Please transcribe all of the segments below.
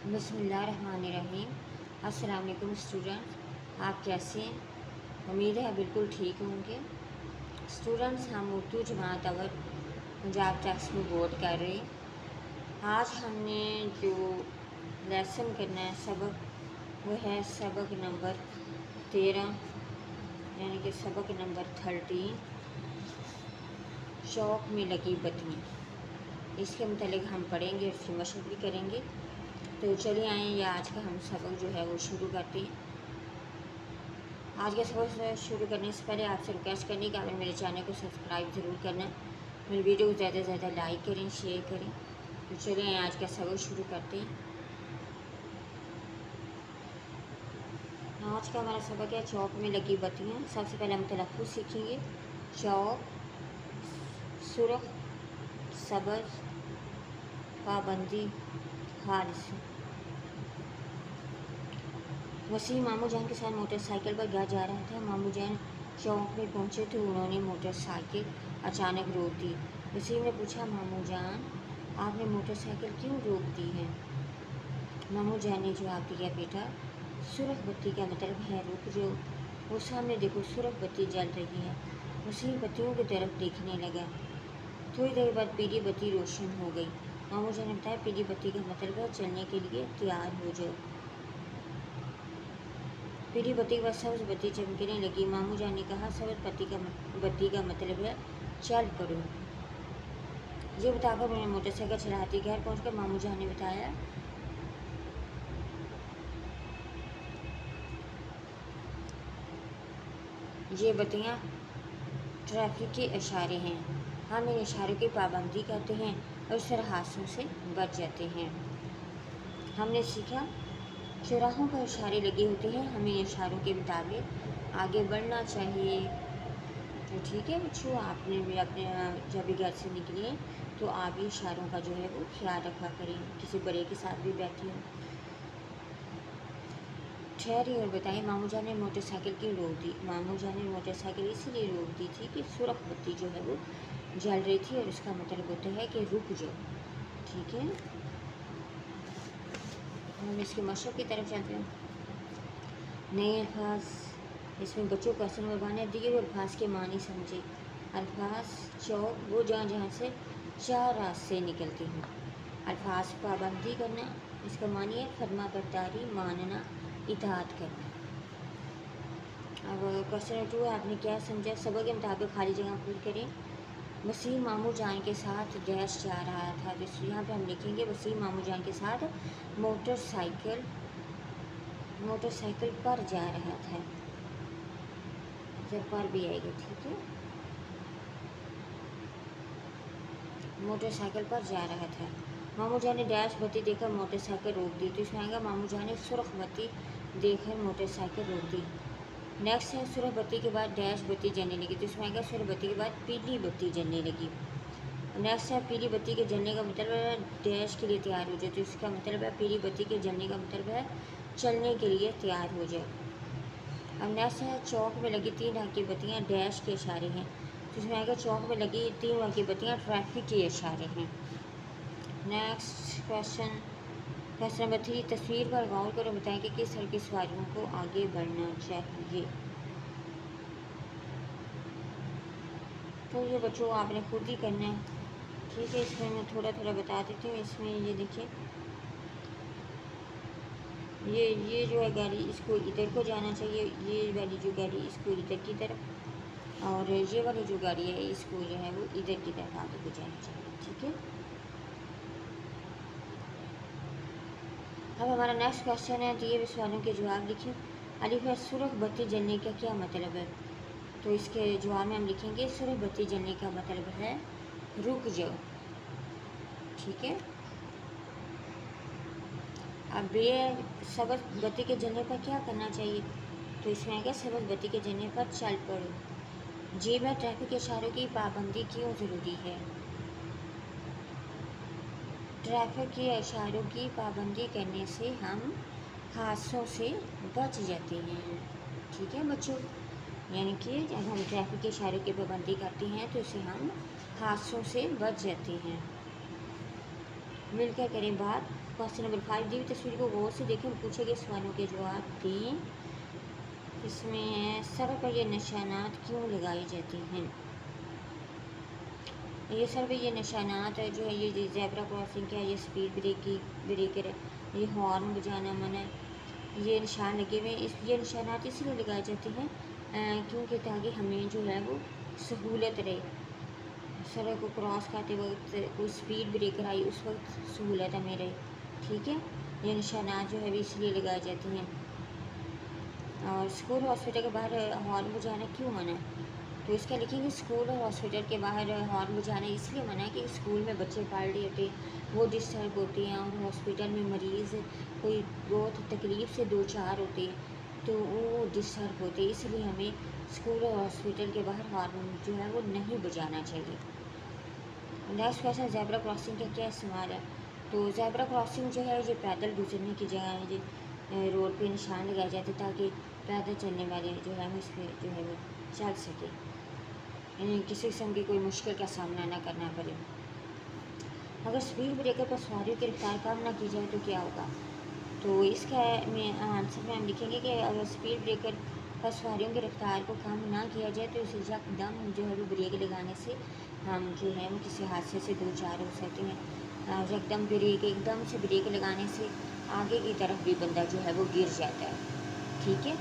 بسم اللہ الرحمن الرحیم۔ السلام علیکم اسٹوڈنٹس، آپ کیسے ہیں؟ امید ہے بالکل ٹھیک ہوں گے۔ اسٹوڈنٹس، ہم اردو جماعت اول پنجاب ٹیکسٹ بک بورڈ کر رہے ہیں۔ آج ہم نے جو لیسن کرنا ہے سبق، وہ ہے سبق نمبر 13 یعنی کہ سبق نمبر 13، چوک میں لگی بتیاں۔ اس کے متعلق ہم پڑھیں گے، اس کی مشق بھی کریں گے۔ تو چلے آئیں، یہ آج کا ہم سبق جو ہے وہ شروع کرتے ہیں۔ آج کا سبق شروع کرنے سے پہلے آپ سے ریکویسٹ کرنی کہ آپ نے میرے چینل کو سبسکرائب ضرور کرنا، میری ویڈیو کو زیادہ سے زیادہ لائک کریں، شیئر کریں۔ تو چلے آئیں، آج کا سبق شروع کرتے ہیں۔ آج کا ہمارا سبق ہے چوک میں لگی بتیاں۔ سب سے پہلے ہم تلفظ سیکھیں گے۔ چوک، سرخ، سبز، پابندی، حادث۔ وسیم ماموں جان کے ساتھ موٹر سائیکل پر گھر جا رہا تھا۔ ماموں جان چوک میں پہنچے تو انہوں نے موٹر سائیکل اچانک روک دی۔ وسیم نے پوچھا، ماموں جان آپ نے موٹر سائیکل کیوں روک دی ہے؟ ماموں جان نے جواب دیا، بیٹا سرخ بتی کا مطلب ہے رک جاؤ، وہ سامنے دیکھو سرخ بتی جل رہی ہے۔ وسیم بتیوں کی طرف دیکھنے لگا۔ تھوڑی دیر بعد پیلی بتی روشن ہو گئی۔ ماموں جان نے بتایا، پیلی بتی کا مطلب ہے چلنے کے لیے تیار ہو جاؤ۔ پیلی بتی و سبز بتی چمکنے لگی۔ ماموں جان نے کہا، سبز بتی کا مطلب ہے چل پڑو۔ یہ بتا کر انہوں نے موٹر سائیکل چلاتی گھر پہنچ کر ماموں جان نے بتایا، یہ بتیاں ٹریفک کے اشارے ہیں، ہم ان اشاروں کی پابندی کرتے ہیں اور اس طرح حادثوں سے بچ جاتے ہیں۔ ہم نے سیکھا، چوراہوں پر اشارے لگے ہوتے ہیں، ہمیں اشاروں کے مطابق آگے بڑھنا چاہیے۔ تو ٹھیک ہے بچوں، آپ نے بھی اپنے جب بھی گھر سے نکلیں تو آپ بھی اشاروں کا جو ہے وہ خیال رکھا کریں، کسی بڑے کے ساتھ بھی بیٹھے ہوں۔ ٹھہری اور بتائیں، ماموں جان نے موٹر سائیکل کیوں روک دی؟ ماموں جان نے موٹر سائیکل اس لیے روک دی تھی کہ سرخ بتی جو ہے وہ جل رہی تھی اور اس کا مطلب ہوتا ہے کہ رک جاؤ۔ ٹھیک ہے، ہم اس کے مشق کی طرف چلتے ہیں۔ نئے الفاظ، اس میں بچوں کو اصل میں بنانے دیے الفاظ کے معنی سمجھے۔ الفاظ، چوک وہ جہاں جہاں سے چار راستے نکلتے ہیں۔ الفاظ، پابندی کرنا، اس کا معنی ہے فرما برداری، ماننا، اطاعت کرنا۔ اب کوسچن 2 آپ نے کیا سمجھا؟ سبق کے مطابق خالی جگہ پور کریں۔ وسیم ماموں جان کے ساتھ ڈیش جا رہا تھا، تو یہاں پہ ہم لکھیں گے وسیم ماموں جان کے ساتھ موٹر سائیکل پر جا رہا تھا، جب پر بھی آئے گا، ٹھیک ہے، موٹر سائیکل پر جا رہا تھا۔ ماموں جان نے ڈیش بتی دیکھ کر موٹر سائیکل روک دی، تو اس میں آئے گا ماموں جان نے سرخ بتی دیکھ کر موٹر سائیکل روک دی۔ نیکسٹ ہے سرخ بتی کے بعد ڈیش بتی جلنے لگی، تو اس میں آئے گا سرخ بتی کے بعد پیلی بتی جلنے لگی۔ نیکسٹ ہے پیلی بتی کے جلنے کا مطلب ہے ڈیش کے لیے تیار ہو جائے، تو اس کا مطلب ہے پیلی بتی کے جلنے کا مطلب ہے چلنے کے لیے تیار ہو جائے۔ اب نیکسٹ ہے چوک میں لگی 3 رنگ کی بتیاں ڈیش کے اشارے ہیں، تو اس میں آئے گا چوک میں لگی 3 رنگ کی بتیاں ٹریفک کے اشارے ہیں۔ نیکسٹ کوسچن نمبر 3، تصویر پر غور کرو، بتائیں کہ کس طرح کی سواریوں کو آگے بڑھنا چاہیے۔ تو یہ بچوں آپ نے خود ہی کرنا ہے، ٹھیک ہے، اس میں تھوڑا بتا دیتی ہوں۔ اس میں یہ دیکھیں، یہ جو ہے گاڑی اس کو ادھر کو جانا چاہیے، یہ والی جو گاڑی اس کو ادھر کی طرف، اور یہ والی جو گاڑی ہے اس کو جو ہے وہ ادھر کی طرف آگے کو جانا چاہیے، ٹھیک ہے۔ اب ہمارا نیکسٹ کوسچن ہے، دیے ہوئے سوالوں کے جواب لکھیں۔ الف ہے، سرخ بتی جلنے کا کیا مطلب ہے؟ تو اس کے جواب میں ہم لکھیں گے سرخ بتی جلنے کا مطلب ہے رک جاؤ، ٹھیک ہے۔ اب یہ سبز بتی کے جلنے پر کیا کرنا چاہیے؟ تو اس میں آئے گا سبز بتی کے جلنے پر چل پڑو۔ جی میں ٹریفک اشاروں کی پابندی کیوں ضروری ہے؟ ٹریفک کے اشاروں کی پابندی کرنے سے ہم حادثوں سے بچ جاتے ہیں، ٹھیک ہے بچوں، یعنی کہ جب ہم ٹریفک کے اشاروں کی پابندی کرتے ہیں تو اسے ہم حادثوں سے بچ جاتے ہیں۔ مل کر کریں بات۔ کوشچن نمبر 5، دی ہوئی تصویر کو غور سے دیکھیں اور پوچھے گئے سوالوں کے جواب دیں۔ اس میں ہے سڑک پر یہ نشانات کیوں لگائے جاتے ہیں؟ یہ سر پہ یہ نشانات ہے جو ہے یہ زیبرا کراسنگ کا ہے، یہ سپیڈ بریکر ہے، یہ ہارن بجانا منع ہے، یہ نشان لگے ہوئے ہیں۔ یہ نشانات اس لیے لگائے جاتے ہیں کیونکہ تاکہ ہمیں جو ہے وہ سہولت رہے، سڑک کو کراس کرتے وقت کوئی سپیڈ بریکر آئی اس وقت سہولت ہمیں رہے، ٹھیک ہے۔ یہ نشانات جو ہے وہ اس لیے لگائے جاتے ہیں۔ اور اسکول ہاسپٹل کے باہر ہارن بجانا کیوں منع ہے؟ تو اس کا لکھیں گے اسکول اور ہاسپٹل کے باہر ہارن بجانا اس لیے منع ہے کہ اسکول میں بچے پڑھ رہے ہوتے ہیں، وہ ڈسٹرب ہوتے ہیں، اور ہاسپٹل میں مریض کوئی بہت تکلیف سے دو چار ہوتے ہیں تو وہ ڈسٹرب ہوتے ہیں، اس لیے ہمیں اسکول اور ہاسپٹل کے باہر ہارن جو ہے وہ نہیں بجانا چاہیے۔ نیکسٹ کویشچن، زیبرا کراسنگ کا کیا استعمال ہے؟ تو زیبرا کراسنگ جو ہے یہ پیدل گزرنے کی جگہ ہے، جو روڈ پہ نشان لگائے جاتے تاکہ پیدل چلنے والے جو ہے اس پہ جو ہے وہ چل سکے، یعنی کسی قسم کی کوئی مشکل کا سامنا نہ کرنا پڑے۔ اگر سپیڈ بریکر پر سواریوں کی رفتار کم نہ کی جائے تو کیا ہوگا؟ تو اس کا آنسر میں ہم لکھیں گے کہ اگر سپیڈ بریکر پر سواریوں کی رفتار کو کم نہ کیا جائے تو اسے یکدم جو ہے وہ بریک لگانے سے ہم جو ہے وہ کسی حادثے سے دو چار ہو سکتے ہیں۔ یکدم بریک ایک دم سے بریک لگانے سے آگے کی طرف بھی بندہ جو ہے وہ گر جاتا ہے، ٹھیک ہے۔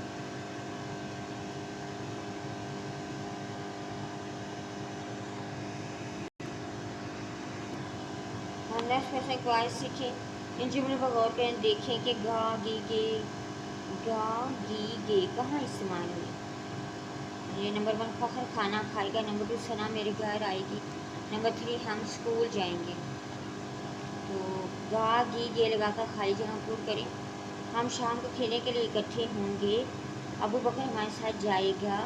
ہم نیکسٹ کویشچن کو آج سیکھیں، ان جملوں پر غور کریں، دیکھیں کہ گا گی گے کہاں استعمال ہوئی۔ یہ نمبر 1 فخر کھانا کھائے گا، نمبر 2 ثنا میرے گھر آئے گی، نمبر 3 ہم اسکول جائیں گے۔ تو گا گی گے لگا کر خالی جگہ پر کریں۔ ہم شام کو کھیلنے کے لیے اکٹھے ہوں گے، ابو بکر ہمارے ساتھ جائے گا،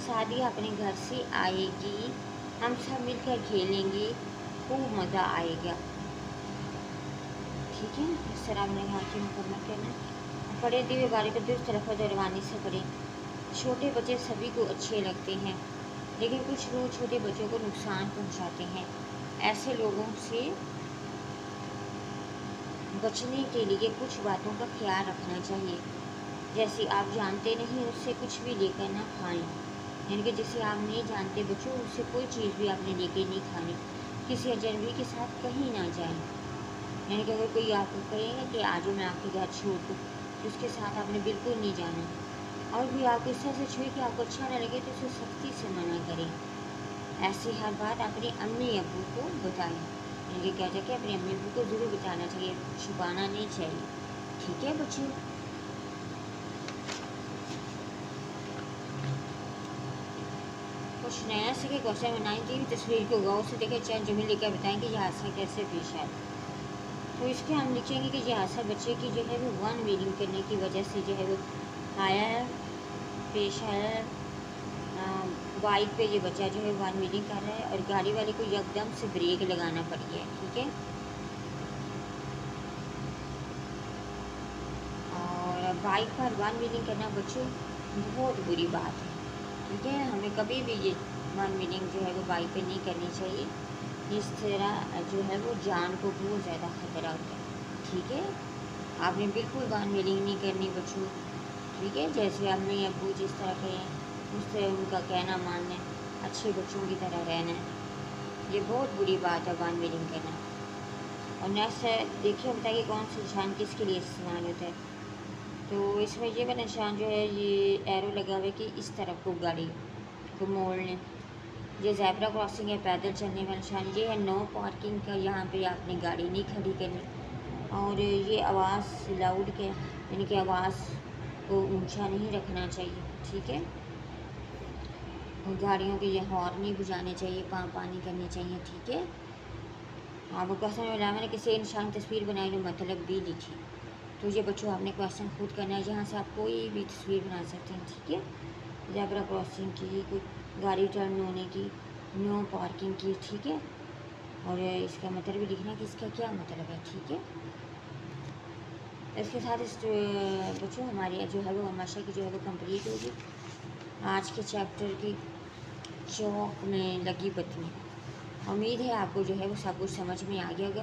سعدیہ اپنے گھر سے آئے گی، ہم سب مل کر کھیلیں گے، خوب مزہ آئے گا، ٹھیک ہے۔ اس طرح ہم نے یہاں کی مکمل کرنا ہے۔ پڑھے دیے بارے کو درست تلفظ اور روانی سے پڑھیں۔ چھوٹے بچے سبھی کو اچھے لگتے ہیں لیکن کچھ لوگ چھوٹے بچوں کو نقصان پہنچاتے ہیں، ایسے لوگوں سے بچنے کے لیے کچھ باتوں کا خیال رکھنا چاہیے، جیسے آپ جانتے نہیں اس سے کچھ بھی لے کر نہ کھائیں، یعنی کہ جسے آپ نہیں جانتے بچوں اس سے کوئی چیز بھی آپ نے لے کے نہیں کھانی، کسی اجنبی کے ساتھ کہیں نہ جائیں، یعنی کہ اگر کوئی آپ کو کہے گا کہ آج میں آپ کے گھر چھوڑ دوں تو اس کے ساتھ آپ نے بالکل نہیں جانا، اور بھی آپ کو اس طرح سے چھوئے کہ آپ کو اچھا نہ لگے تو اسے سختی سے منع کریں۔ ایسی ہر بات اپنے امی ابو کو بتائیں، یعنی کہ کہتے ہیں کہ اپنے امی ابو کو ضرور بتانا چاہیے، چھپانا نہیں چاہیے، ٹھیک ہے بچے۔ کچھ نیا سیکھے، کوشچن نمبر 9، دی ہوئی تصویر کو غور سے دیکھیں، چند جملے لے کر بتائیں کہ یہ حادثہ کیسے پیش آیا۔ تو اس کے ہم لکھیں گے کہ یہ حادثہ بچے کی جو ہے وہ ون ویلنگ کرنے کی وجہ سے جو ہے وہ آیا ہے، پیش آیا ہے۔ بائک پہ یہ بچہ جو ہے ون ویلنگ کر رہا ہے اور گاڑی والے کو یکدم سے بریک لگانا پڑ گیا ہے، ٹھیک ہے۔ اور بائک پر ون ویلنگ کرنا بچوں بہت بری بات ہے، ٹھیک ہے، ہمیں کبھی بھی یہ ون ویلنگ جو ہے وہ بائک پہ نہیں کرنی چاہیے، اس طرح جو ہے وہ جان کو بہت زیادہ خطرہ ہوتا ہے، ٹھیک ہے۔ آپ نے بالکل ون ویلنگ نہیں کرنی بچوں، ٹھیک ہے، جیسے امی ابو جس طرح کہیں اس طرح ان کا کہنا ماننا ہے، اچھے بچوں کی طرح رہنا ہے، یہ بہت بری بات ہے ون ویلنگ کرنا۔ اور نیکسٹ ہے، دیکھیے بتائیے کون سا نشان کس کے لیے استعمال ہوتا ہے۔ تو اس میں یہ والا نشان جو ہے یہ ایرو لگا ہوا ہے کہ اس طرف کو گاڑی کو موڑ لیں، یہ زیبرا کراسنگ ہے، پیدل چلنے والا نشان، یہ ہے نو پارکنگ کا، یہاں پہ آپ نے گاڑی نہیں کھڑی کرنی، اور یہ آواز لاؤڈ کے یعنی کہ آواز کو اونچا نہیں رکھنا چاہیے، ٹھیک ہے۔ گاڑیوں کے یہ ہارن نہیں بجانے چاہیے، پانی کرنی چاہیے، ٹھیک ہے۔ آپ کو کوشچن میں نے کسی نشان تصویر بنائی جو مطلب بھی لکھی، تو یہ بچوں آپ نے کوشچن خود کرنا ہے، یہاں سے آپ کوئی بھی تصویر بنا سکتے ہیں، ٹھیک ہے۔ زیبرا کراسنگ کی، کوئی گاڑی ٹرن ہونے کی، نو پارکنگ کی، ٹھیک ہے، اور اس کا مطلب بھی لکھنا کہ اس کا کیا مطلب ہے، ٹھیک ہے۔ اس کے ساتھ اس بچوں ہماری جو ہے وہ ہمیشہ کی جو ہے وہ کمپلیٹ ہوگی آج کے چیپٹر کی چوک میں لگی بتی۔ امید ہے آپ کو جو ہے وہ سب کچھ سمجھ میں آ گیا ہوگا۔